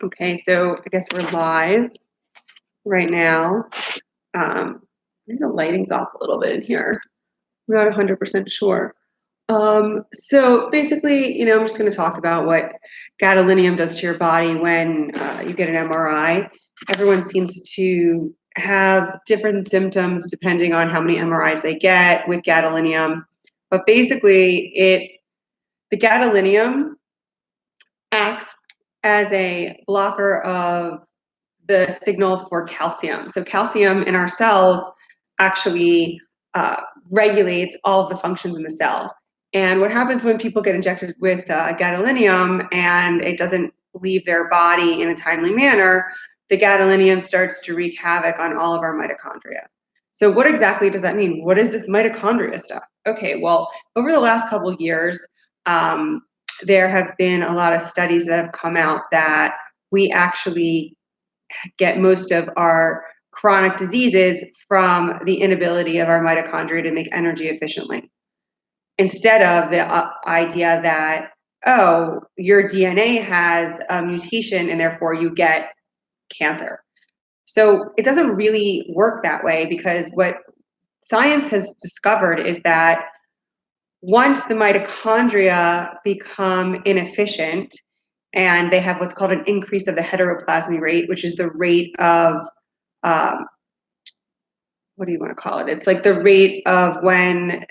Okay, so I guess we're live right now. I think the lighting's off a little bit in here. I'm not 100% sure. So basically, I'm just going to talk about what gadolinium does to your body when you get an MRI. Everyone seems to have different symptoms depending on how many MRIs they get with gadolinium. But basically, the gadolinium acts as a blocker of the signal for calcium. So calcium in our cells actually regulates all of the functions in the cell. And what happens when people get injected with gadolinium and it doesn't leave their body in a timely manner, the gadolinium starts to wreak havoc on all of our mitochondria. So what exactly does that mean? What is this mitochondria stuff? Okay, well, over the last couple of years, there have been a lot of studies that have come out that we actually get most of our chronic diseases from the inability of our mitochondria to make energy efficiently. Instead of the idea that, oh, your DNA has a mutation and therefore you get cancer. So it doesn't really work that way, because what science has discovered is that once the mitochondria become inefficient and they have what's called an increase of the heteroplasmy rate, which is the rate of, what do you want to call it? It's like the rate of when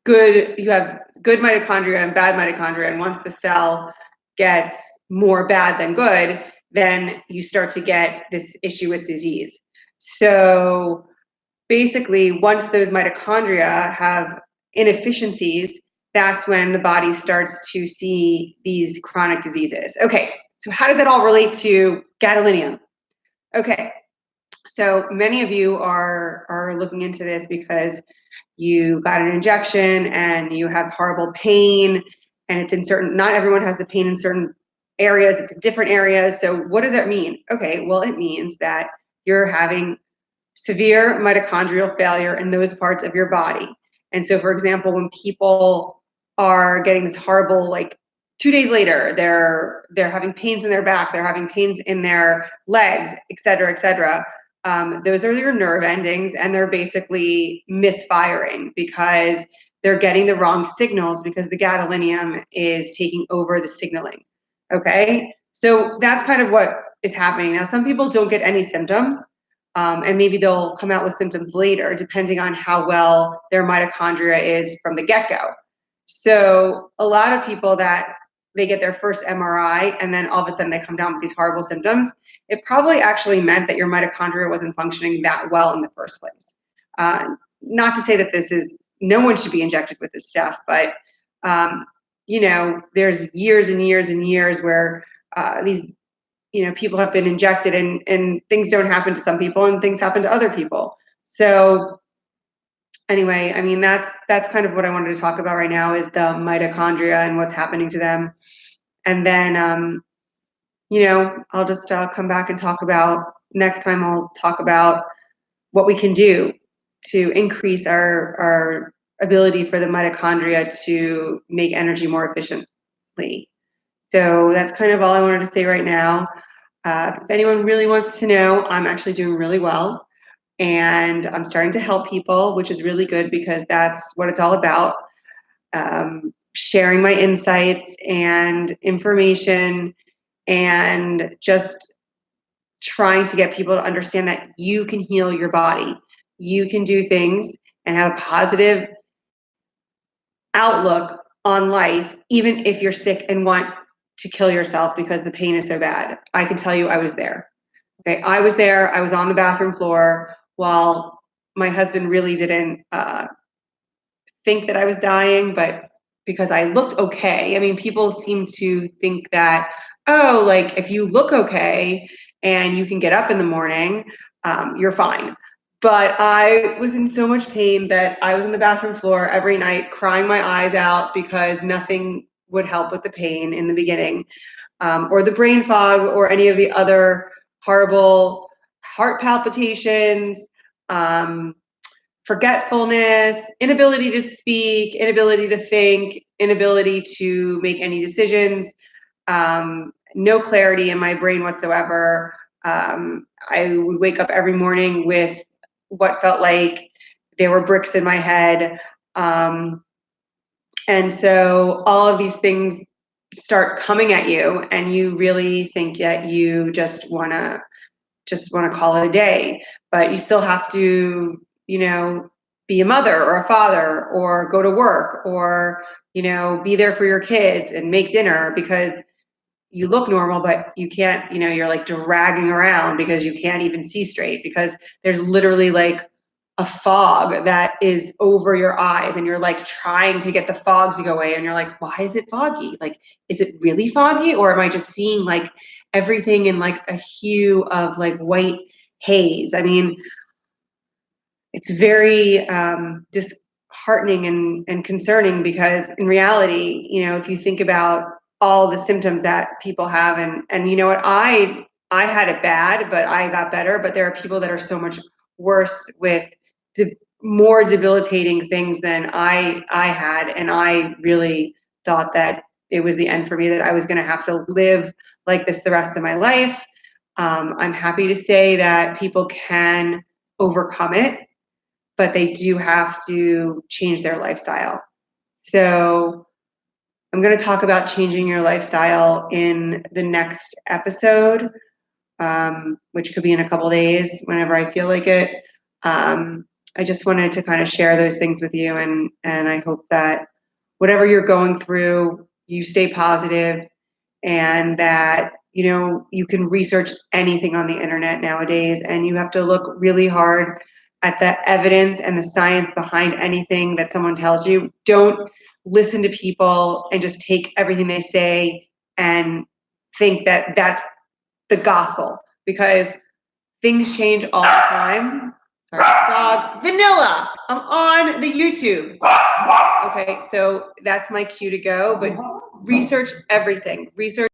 you have good mitochondria and bad mitochondria, and once the cell gets more bad than good, then you start to get this issue with disease. So basically, once those mitochondria have inefficiencies, that's when the body starts to see these chronic diseases. Okay, so how does that all relate to gadolinium? Okay, so many of you are looking into this because you got an injection and you have horrible pain, and it's in certain, not everyone has the pain in certain areas, it's in different areas. So what does that mean? Okay, well, it means that you're having severe mitochondrial failure in those parts of your body. And so, for example, when people are getting this horrible, like 2 days later, they're having pains in their back, they're having pains in their legs, et cetera, et cetera. Those are your nerve endings, and they're basically misfiring because they're getting the wrong signals because the gadolinium is taking over the signaling. Okay, so that's kind of what is happening. Now, some people don't get any symptoms, and maybe they'll come out with symptoms later, depending on how well their mitochondria is from the get-go. So a lot of people that they get their first MRI and then all of a sudden they come down with these horrible symptoms, it probably actually meant that your mitochondria wasn't functioning that well in the first place. Not to say that no one should be injected with this stuff, but there's years and years and years where these people have been injected and things don't happen to some people and things happen to other people. So anyway, I mean, that's kind of what I wanted to talk about right now, is the mitochondria and what's happening to them. And then, I'll just come back and talk about, next time I'll talk about what we can do to increase our ability for the mitochondria to make energy more efficiently. So that's kind of all I wanted to say right now. If anyone really wants to know, I'm actually doing really well. And I'm starting to help people, which is really good because that's what it's all about. Sharing my insights and information and just trying to get people to understand that you can heal your body. You can do things and have a positive outlook on life, even if you're sick and want to kill yourself because the pain is so bad. I can tell you I was there. Okay, I was there. I was on the bathroom floor while my husband really didn't think that I was dying, but because I looked okay. I mean, people seem to think that, oh, like if you look okay and you can get up in the morning, you're fine. But I was in so much pain that I was on the bathroom floor every night crying my eyes out because nothing would help with the pain in the beginning, or the brain fog, or any of the other horrible heart palpitations, forgetfulness, inability to speak, inability to think, inability to make any decisions. no clarity in my brain whatsoever. I would wake up every morning with what felt like there were bricks in my head. And so all of these things start coming at you, and you really think that you just want to call it a day, but you still have to, be a mother or a father or go to work or, be there for your kids and make dinner because you look normal, but you can't, you're like dragging around because you can't even see straight because there's literally like a fog that is over your eyes and you're like trying to get the fog to go away and you're like, why is it foggy? Like, is it really foggy or am I just seeing like everything in like a hue of like white haze? I mean, it's very disheartening and concerning because in reality, if you think about all the symptoms that people have and you know what, I had it bad, but I got better, but there are people that are so much worse with more debilitating things than I had, and I really thought that it was the end for me, that I was going to have to live like this the rest of my life. I'm happy to say that people can overcome it, but they do have to change their lifestyle. So I'm going to talk about changing your lifestyle in the next episode, which could be in a couple days whenever I feel like it. I just wanted to kind of share those things with you, and I hope that whatever you're going through, you stay positive, and that you can research anything on the internet nowadays, and you have to look really hard at the evidence and the science behind anything that someone tells you. Don't listen to people and just take everything they say and think that that's the gospel, because things change all the time. Sorry, dog. Vanilla, I'm on the YouTube. Okay, so that's my cue to go, but research everything. Research